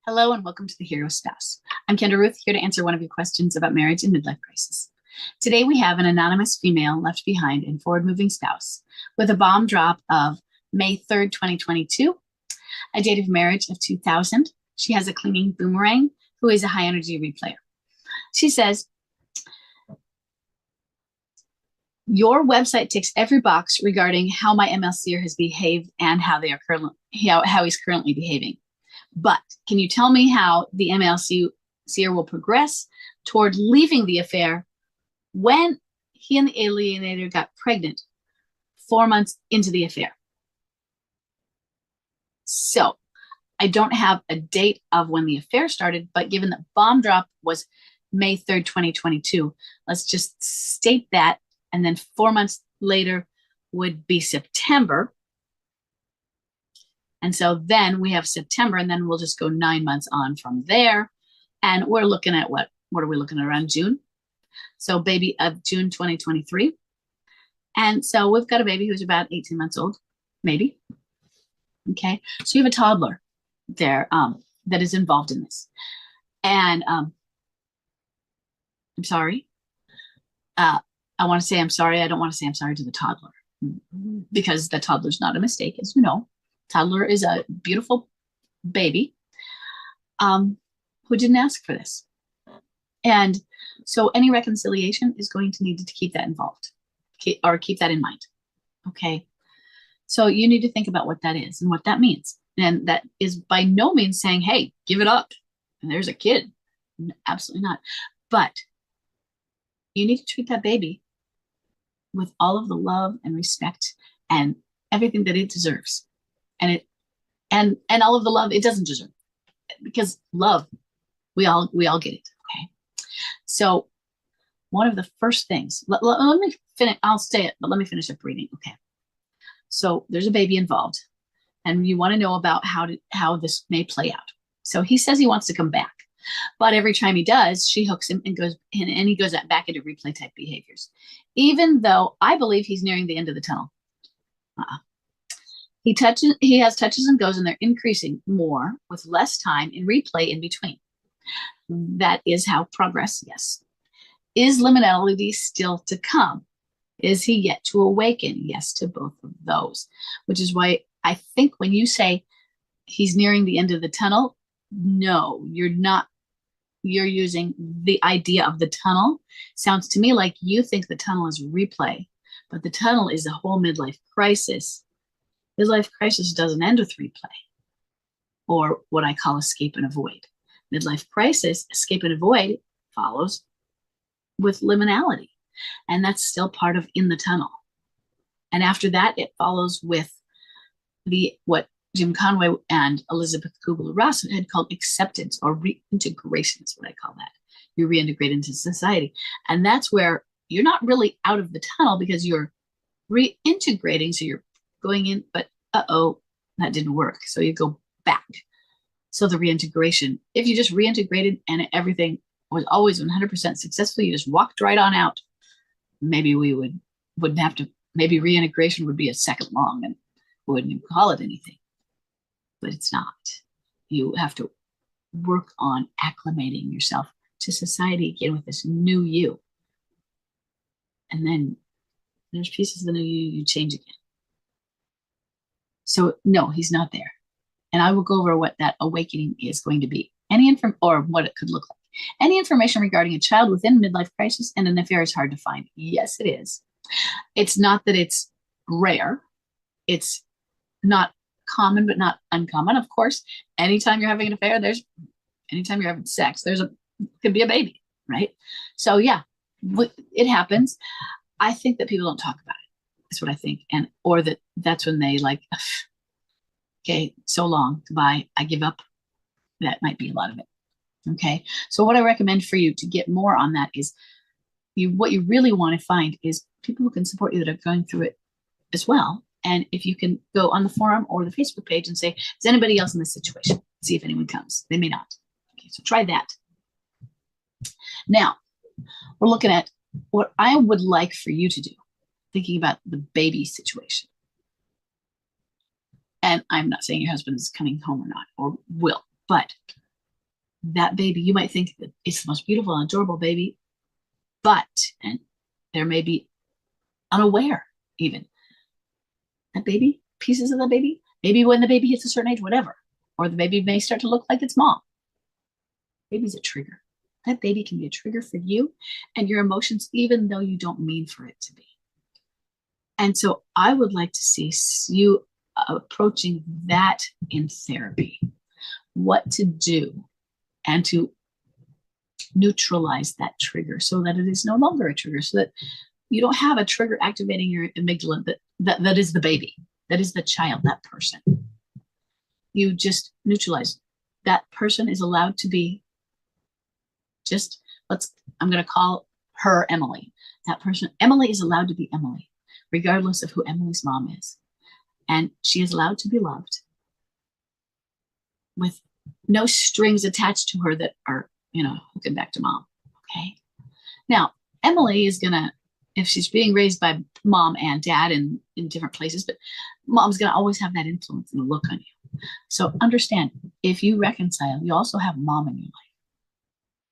Hello and welcome to the Hero Spouse. I'm Kendra Ruth, here to answer one of your questions about marriage and midlife crisis. Today we have an anonymous female left behind and forward-moving spouse with a bomb drop of May 3rd, 2022, a date of marriage of 2000. She has a clinging Boomerang who is a high-energy replayer. She says, your website ticks every box regarding how my MLCer has behaved and how he's currently behaving. But can you tell me how the MLCer will progress toward leaving the affair when he and the alienator got pregnant 4 months into the affair? So I don't have a date of when the affair started, but given that bomb drop was May 3rd, 2022, let's just state that. And then 4 months later would be September. And so then we have September, and then we'll just go 9 months on from there. And we're looking at what are we looking at, around June? So baby of June 2023. And so we've got a baby who's about 18 months old, maybe. Okay, so you have a toddler there that is involved in this. And I'm sorry. I want to say I'm sorry. I don't want to say I'm sorry to the toddler because the toddler's not a mistake, as you know. Toddler is a beautiful baby who didn't ask for this. And so any reconciliation is going to need to keep that involved or keep that in mind. Okay. So you need to think about what that is and what that means. And that is by no means saying, hey, give it up. And there's a kid. Absolutely not. But you need to treat that baby with all of the love and respect and everything that it deserves. And all of the love it doesn't deserve, because love, we all get it. Okay. So one of the first things, let me finish. I'll say it, but let me finish up reading. Okay. So there's a baby involved, and you want to know about how this may play out. So he says he wants to come back, but every time he does, she hooks him and he goes back into replay type behaviors, even though I believe he's nearing the end of the tunnel. He has touches and goes, and they're increasing more with less time in replay in between. That is how progress, yes. Is liminality still to come? Is he yet to awaken? Yes to both of those, which is why I think when you say he's nearing the end of the tunnel, no, you're not. You're using the idea of the tunnel. Sounds to me like you think the tunnel is replay, but the tunnel is a whole midlife crisis. Midlife crisis doesn't end with replay or what I call escape and avoid. Midlife crisis, escape and avoid, follows with liminality. And that's still part of in the tunnel. And after that, it follows with what Jim Conway and Elizabeth Kubler-Ross had called acceptance or reintegration is what I call that. You reintegrate into society. And that's where you're not really out of the tunnel because you're reintegrating. So you're going in, but that didn't work. So you go back. So the reintegration, if you just reintegrated and everything was always 100% successful, you just walked right on out, maybe we wouldn't have to, maybe reintegration would be a second long and wouldn't even call it anything. But it's not. You have to work on acclimating yourself to society again with this new you. And then there's pieces of the new you change again. So no, he's not there. And I will go over what that awakening is going to be. Or what it could look like. Any information regarding a child within midlife crisis and an affair is hard to find. Yes, it is. It's not that it's rare. It's not common, but not uncommon. Of course, anytime you're having an affair, anytime you're having sex, could be a baby, right? So yeah, it happens. I think that people don't talk about it. That's what I think. Or that's when they like, okay, so long, goodbye, I give up. That might be a lot of it. Okay. So what I recommend for you to get more on that is what you really want to find is people who can support you that are going through it as well. And if you can go on the forum or the Facebook page and say, is anybody else in this situation? See if anyone comes. They may not. Okay, so try that. Now, we're looking at what I would like for you to do, thinking about the baby situation. And I'm not saying your husband is coming home or not, or will, but that baby, you might think that it's the most beautiful and adorable baby, but, and there may be unaware even, that baby, pieces of the baby, maybe when the baby hits a certain age, whatever, or the baby may start to look like its mom. Baby's a trigger. That baby can be a trigger for you and your emotions, even though you don't mean for it to be. And so I would like to see you approaching that in therapy, what to do and to neutralize that trigger so that it is no longer a trigger, so that you don't have a trigger activating your amygdala that is the baby, that is the child, that person. You just neutralize. That person is allowed to be just, I'm going to call her Emily. That person, Emily, is allowed to be Emily, regardless of who Emily's mom is. And she is allowed to be loved with no strings attached to her that are, hooking back to mom. Okay. Now, Emily is going to, if she's being raised by mom and dad in different places, but mom's going to always have that influence and a look on you. So understand, if you reconcile, you also have mom in your life.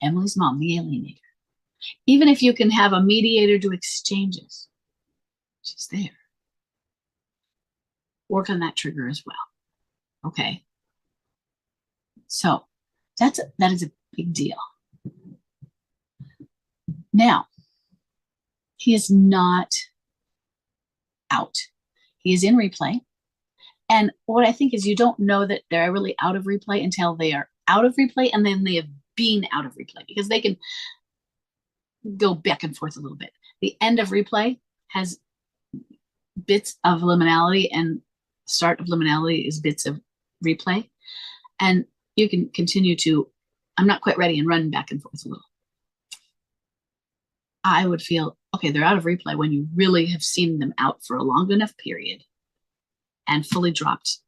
Emily's mom, the alienator. Even if you can have a mediator do exchanges, she's there. Work on that trigger as well. Okay. So that is a big deal. Now, he is not out. He is in replay. And what I think is, you don't know that they're really out of replay until they are out of replay, and then they have been out of replay, because they can go back and forth a little bit. The end of replay has bits of liminality, and start of liminality is bits of replay. And you can continue to, I'm not quite ready, and run back and forth a little. I would feel, okay, they're out of replay when you really have seen them out for a long enough period and fully dropped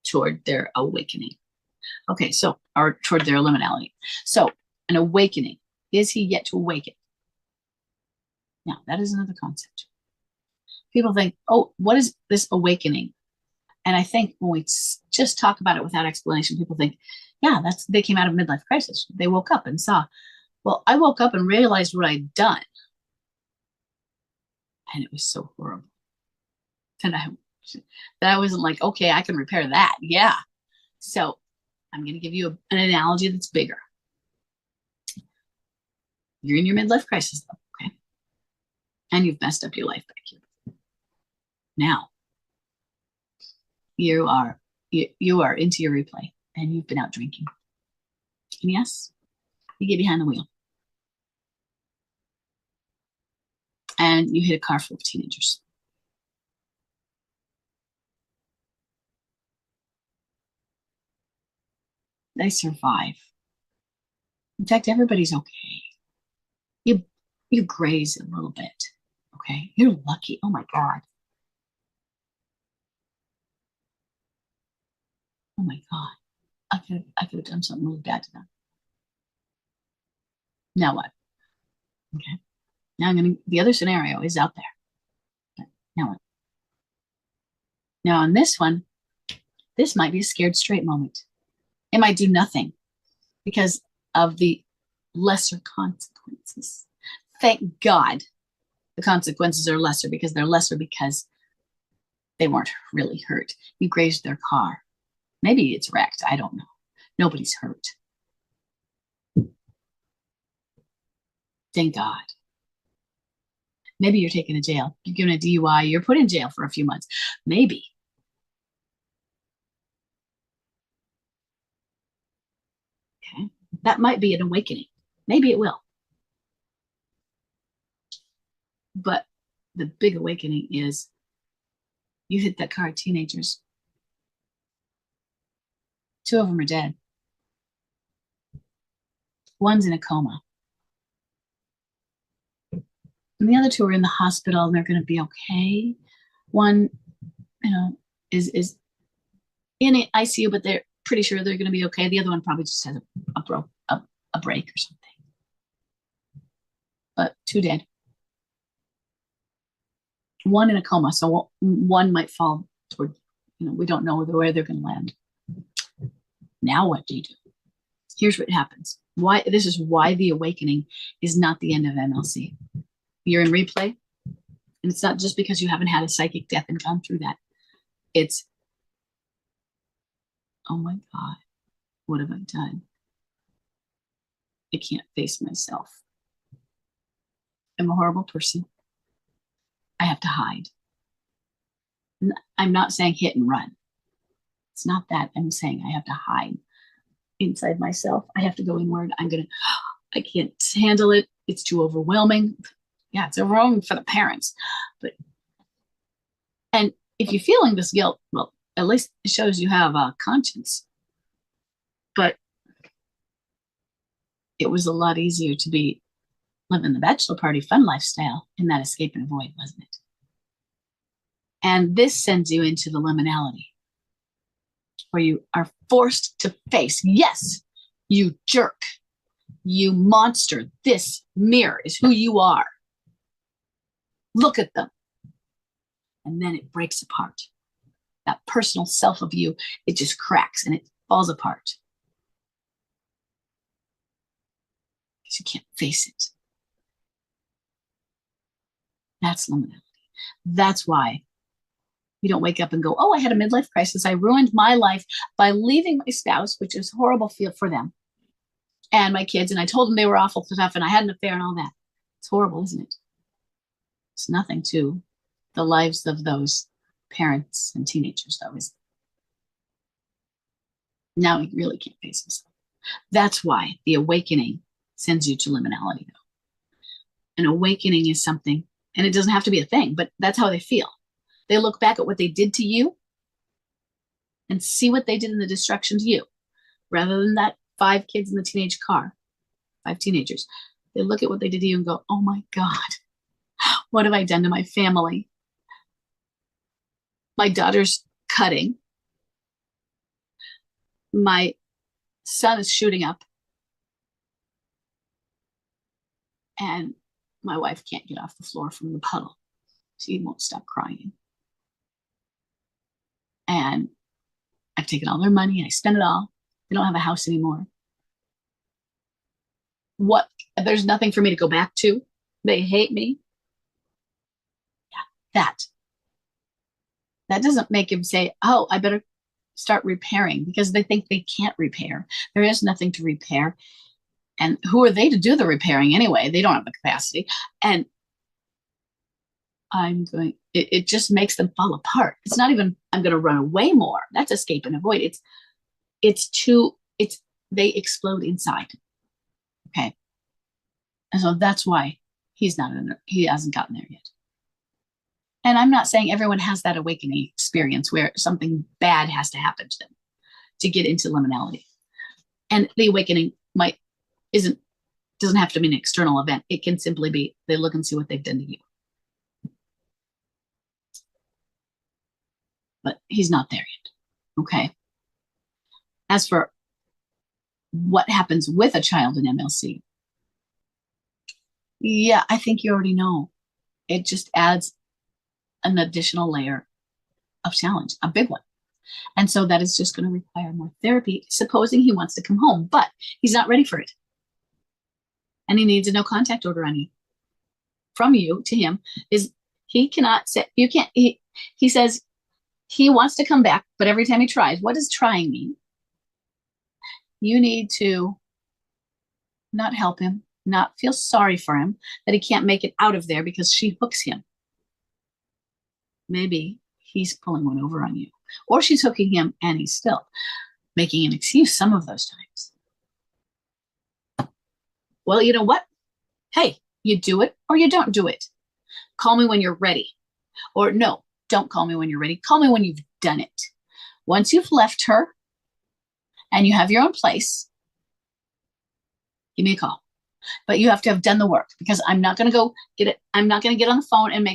toward their awakening. Okay, so, or toward their liminality. So, an awakening. Is he yet to awaken? Now, that is another concept. People think, oh, what is this awakening? And I think when we just talk about it without explanation, people think, yeah, they came out of midlife crisis. They woke up and saw, well, I woke up and realized what I'd done. And it was so horrible. And I wasn't like, okay, I can repair that. Yeah. So I'm going to give you an analogy that's bigger. You're in your midlife crisis, though, okay? And you've messed up your life back here. Now, you are into your replay, and you've been out drinking. And yes, you get behind the wheel. And you hit a car full of teenagers. They survive. In fact, everybody's okay. You graze a little bit. Okay. You're lucky. Oh my God. Oh my God. I could have done something really bad to them. Now what? Okay. Now the other scenario is out there. Now what? Now on this one, this might be a scared straight moment. It might do nothing because of the lesser consequences. Thank God the consequences are lesser, because they're lesser because they weren't really hurt. You grazed their car. Maybe it's wrecked. I don't know. Nobody's hurt. Thank God. Maybe you're taken to jail. You're given a DUI. You're put in jail for a few months. Maybe. Okay. That might be an awakening. Maybe it will. But the big awakening is you hit that car of teenagers. 2 of them are dead. One's in a coma. And the other 2 are in the hospital, and they're going to be okay. One, is in an ICU, but they're pretty sure they're going to be okay. The other one probably just has a break or something. But 2 dead. One in a coma, so one might fall toward, we don't know where they're going to land. Now what do you do? here's what happens. This is why the awakening is not the end of MLC. You're in replay, and it's not just because you haven't had a psychic death and gone through that. It's, oh my God, what have I done? I can't face myself. I'm a horrible person. I have to hide. I'm not saying hit and run. It's not that. I'm saying I have to hide inside myself. I have to go inward. I can't handle it. It's too overwhelming. Yeah, it's overwhelming for the parents. And if you're feeling this guilt, well, at least it shows you have a conscience. But it was a lot easier to be living the bachelor party fun lifestyle in that escape and avoid, wasn't it? And this sends you into the liminality, where you are forced to face, yes, you jerk, you monster, this mirror is who you are. Look at them. And then it breaks apart. That personal self of you, it just cracks and it falls apart. Because you can't face it. That's liminality. That's why you don't wake up and go, oh, I had a midlife crisis. I ruined my life by leaving my spouse, which is horrible feel for them, and my kids, and I told them they were awful stuff, and I had an affair and all that. It's horrible, isn't it? It's nothing to the lives of those parents and teenagers, though, is it? Now he really can't face himself. That's why the awakening sends you to liminality, though. An awakening is something, and it doesn't have to be a thing, but that's how they feel. They look back at what they did to you and see what they did in the destruction to you, rather than that 5 kids in the teenage car, 5 teenagers. They look at what they did to you and go, oh my God, what have I done to my family? My daughter's cutting. My son is shooting up. And my wife can't get off the floor from the puddle. She won't stop crying. And I've taken all their money. I spent it all. They don't have a house anymore. What? There's nothing for me to go back to. They hate me. Yeah, that doesn't make him say, oh, I better start repairing, because they think they can't repair. There is nothing to repair. And who are they to do the repairing anyway? They don't have the capacity. And it just makes them fall apart. It's not even, I'm going to run away more. That's escape and avoid. They explode inside. Okay. And so that's why he hasn't gotten there yet. And I'm not saying everyone has that awakening experience where something bad has to happen to them to get into liminality. And the awakening doesn't have to be an external event. It can simply be they look and see what they've done to you. But he's not there yet. Okay. As for what happens with a child in MLC, yeah, I think you already know. It just adds an additional layer of challenge, a big one. And so that is just going to require more therapy, supposing he wants to come home, but he's not ready for it. And he needs a no contact order on you. From you to him is he cannot say, you can't, he says he wants to come back, but every time he tries, what does trying mean? You need to not help him, not feel sorry for him that he can't make it out of there because she hooks him. Maybe he's pulling one over on you, or she's hooking him and he's still making an excuse some of those times. Well, you know what? Hey, you do it or you don't do it. Call me when you're ready. Or no, don't call me when you're ready. Call me when you've done it. Once you've left her and you have your own place, give me a call. But you have to have done the work, because I'm not going to go get it. I'm not going to get on the phone and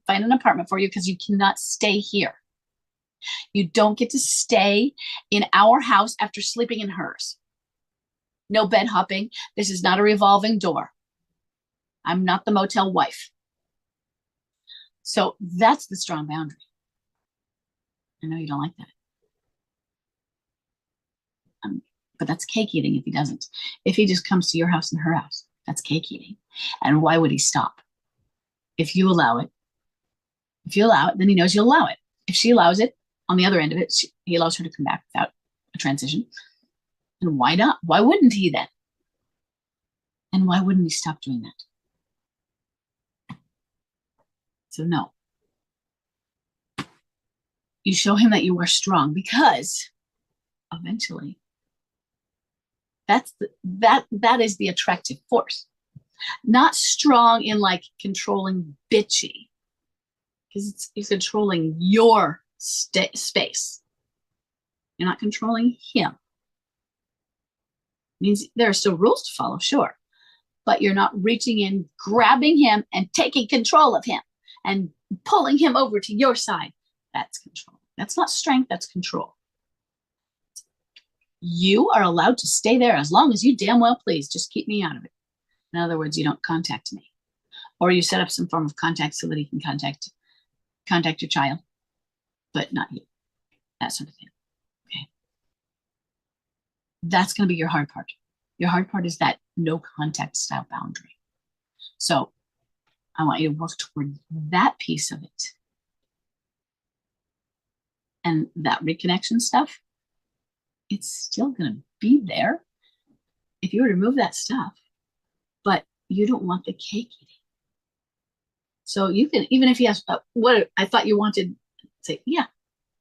find an apartment for you, because you cannot stay here. You don't get to stay in our house after sleeping in hers. No bed hopping. This is not a revolving door. I'm not the motel wife. So that's the strong boundary. I know you don't like that. But that's cake eating if he doesn't. If he just comes to your house and her house, that's cake eating. And why would he stop? If you allow it, then he knows you'll allow it. If she allows it, on the other end of it, he allows her to come back without a transition. And why not? Why wouldn't he then? And why wouldn't he stop doing that? So no. You show him that you are strong, because eventually that is the attractive force. Not strong in like controlling bitchy, because it's controlling your space. You're not controlling him. It means there are still rules to follow, sure, but you're not reaching in, grabbing him and taking control of him and pulling him over to your side. That's control. That's not strength, that's control. You are allowed to stay there as long as you damn well please. Just keep me out of it. In other words, you don't contact me. Or you set up some form of contact so that he can contact your child, but not you. That sort of thing. Okay. That's going to be your hard part. Your hard part is that no contact style boundary. So I want you to work toward that piece of it. And that reconnection stuff, it's still going to be there if you were to remove that stuff, but you don't want the cake eating. So you can, even if he asks, what I thought you wanted, say, yeah,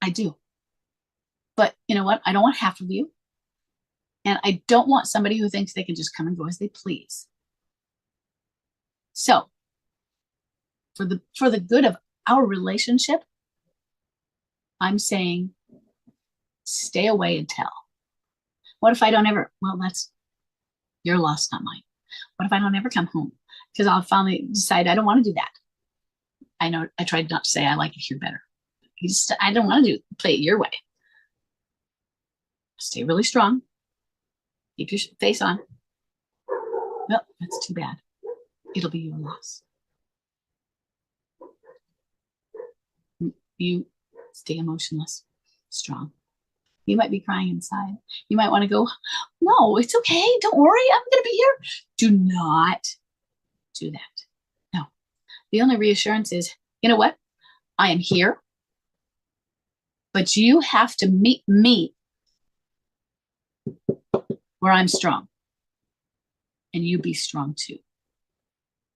I do. But you know what? I don't want half of you. And I don't want somebody who thinks they can just come and go as they please. So for the good of our relationship, I'm saying stay away until. What if I don't ever? Well, that's your loss, not mine. What if I don't ever come home? Because I'll finally decide I don't want to do that. I know I tried not to say I like it here better. I don't want to play it your way. Stay really strong. Keep your face on. Well, that's too bad. It'll be your loss. You stay emotionless, strong. You might be crying inside. You might want to go, no, it's okay. Don't worry. I'm going to be here. Do not do that. No. The only reassurance is, you know what? I am here, but you have to meet me where I'm strong. And you be strong too.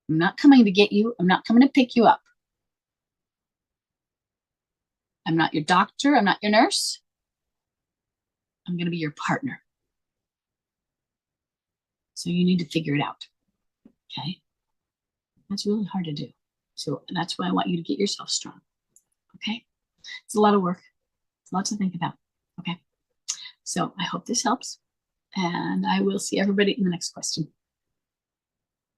I'm not coming to get you. I'm not coming to pick you up. I'm not your doctor. I'm not your nurse. I'm going to be your partner. So you need to figure it out. Okay? That's really hard to do. So that's why I want you to get yourself strong. Okay? It's a lot of work. It's a lot to think about. Okay? So I hope this helps. And I will see everybody in the next question.